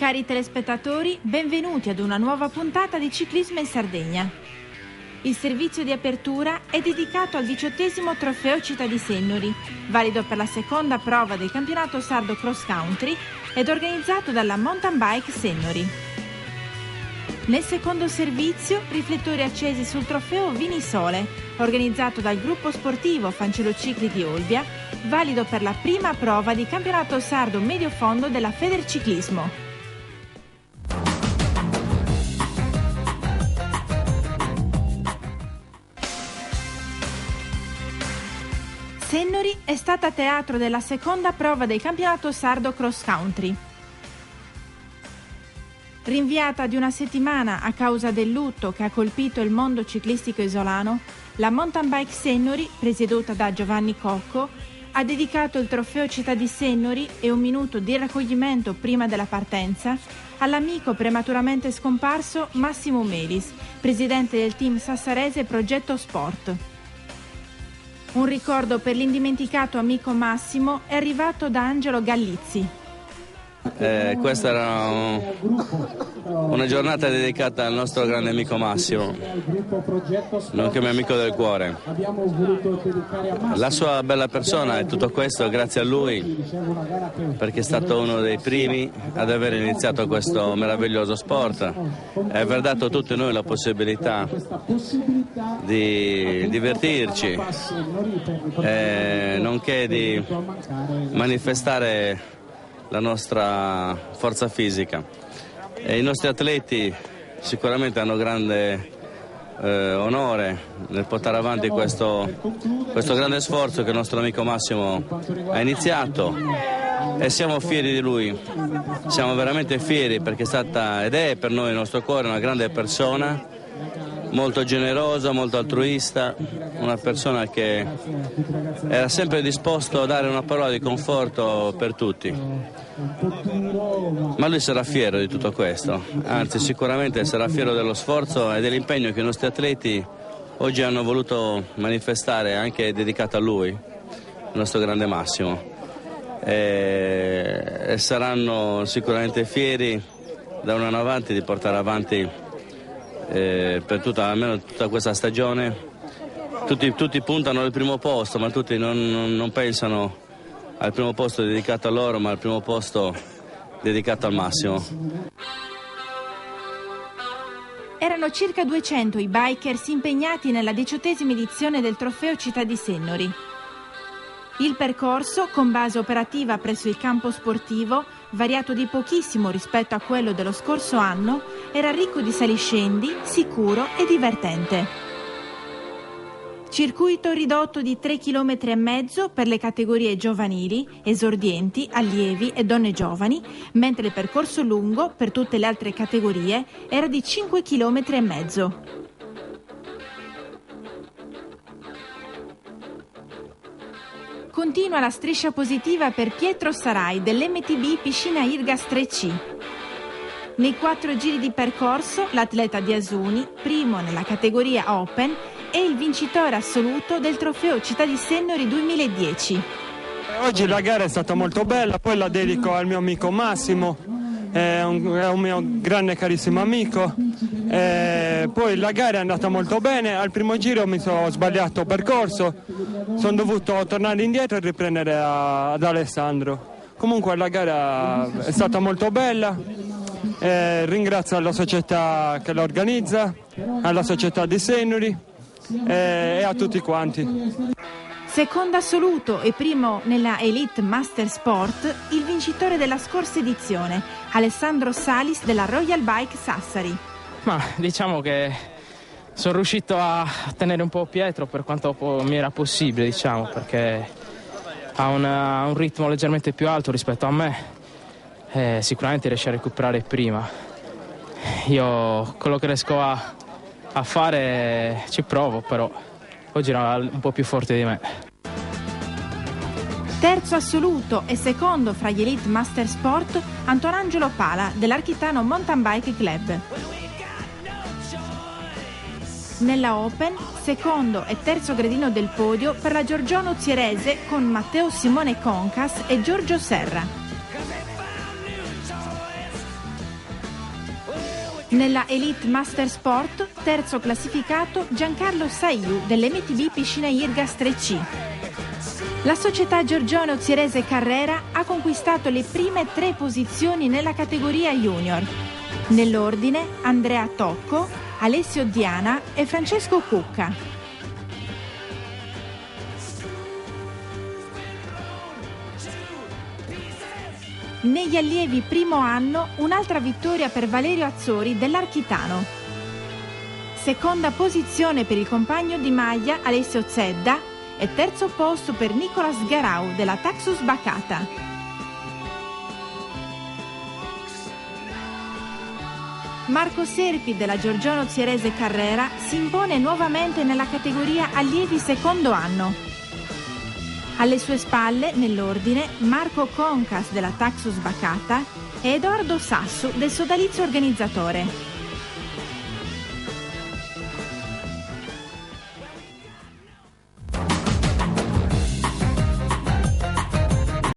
Cari telespettatori, benvenuti ad una nuova puntata di Ciclismo in Sardegna. Il servizio di apertura è dedicato al 18° Trofeo Città di Sennori, valido per la seconda prova del campionato sardo cross country ed organizzato dalla Mountain Bike Sennori. Nel secondo servizio, riflettori accesi sul trofeo Vinisole, organizzato dal gruppo sportivo Fancellocicli di Olbia, valido per la prima prova di campionato sardo medio fondo della Federciclismo. Sennori è stata teatro della seconda prova del campionato sardo cross country. Rinviata di una settimana a causa del lutto che ha colpito il mondo ciclistico isolano, la Mountain Bike Sennori, presieduta da Giovanni Cocco, ha dedicato il trofeo Città di Sennori e un minuto di raccoglimento prima della partenza all'amico prematuramente scomparso Massimo Melis, presidente del team sassarese Progetto Sport. Un ricordo per l'indimenticato amico Massimo è arrivato da Angelo Gallizzi. Questa era una giornata dedicata al nostro grande amico Massimo, nonché mio amico del cuore. La sua bella persona e tutto questo grazie a lui, perché è stato uno dei primi ad aver iniziato questo meraviglioso sport e aver dato a tutti noi la possibilità di divertirci, nonché di manifestare la nostra forza fisica. E i nostri atleti sicuramente hanno grande onore nel portare avanti questo grande sforzo che il nostro amico Massimo ha iniziato, e siamo fieri di lui, siamo veramente fieri perché è stata ed è per noi il nostro cuore una grande persona, molto generosa, molto altruista, una persona che era sempre disposto a dare una parola di conforto per tutti. Ma lui sarà fiero di tutto questo, anzi sicuramente sarà fiero dello sforzo e dell'impegno che i nostri atleti oggi hanno voluto manifestare, anche dedicato a lui, il nostro grande Massimo. E saranno sicuramente fieri da un anno avanti di portare avanti per almeno tutta questa stagione. Tutti puntano al primo posto, ma tutti non pensano al primo posto dedicato a loro, ma al primo posto dedicato al Massimo. Erano circa 200 i bikers impegnati nella 18ª edizione del trofeo Città di Sennori. Il percorso, con base operativa presso il campo sportivo, variato di pochissimo rispetto a quello dello scorso anno, era ricco di saliscendi, sicuro e divertente. Circuito ridotto di 3,5 km per le categorie giovanili, esordienti, allievi e donne giovani, mentre il percorso lungo per tutte le altre categorie era di 5,5 km. Continua la striscia positiva per Pietro Sarai dell'MTB Piscina Irgas 3C. Nei 4 giri di percorso, l'atleta di Asuni, primo nella categoria Open, è il vincitore assoluto del trofeo Città di Sennori 2010. Oggi la gara è stata molto bella, poi la dedico al mio amico Massimo, è un mio grande carissimo amico. Poi la gara è andata molto bene, al primo giro mi sono sbagliato percorso, sono dovuto tornare indietro e riprendere ad Alessandro. Comunque la gara è stata molto bella, ringrazio la società che la organizza, alla società di Sennori e a tutti quanti. Secondo assoluto e primo nella Elite Master Sport, il vincitore della scorsa edizione, Alessandro Salis della Royal Bike Sassari. Ma diciamo che sono riuscito a tenere un po' Pietro per quanto mi era possibile, diciamo, perché ha un ritmo leggermente più alto rispetto a me, sicuramente riesce a recuperare prima. Io quello che riesco a fare ci provo, però oggi era un po' più forte di me. Terzo assoluto e secondo fra gli Elite Master Sport, Antonangelo Pala dell'Architano Mountain Bike Club. Nella Open, secondo e terzo gradino del podio per la Giorgione Zierese con Matteo Simone Concas e Giorgio Serra. Nella Elite Master Sport, terzo classificato Giancarlo Saiu dell'MTB Piscina Irgas 3C. La società Giorgione Ozzierese Carrera ha conquistato le prime 3 posizioni nella categoria junior. Nell'ordine Andrea Tocco, Alessio Diana e Francesco Cucca. Negli allievi primo anno un'altra vittoria per Valerio Azzori dell'Architano. Seconda posizione per il compagno di maglia Alessio Zedda e terzo posto per Nicolas Garau della Taxus Bacata. Marco Serpi della Giorgione Ozzierese Carrera si impone nuovamente nella categoria allievi secondo anno. Alle sue spalle, nell'ordine, Marco Concas della Taxus Bacata e Edoardo Sasso del sodalizio organizzatore.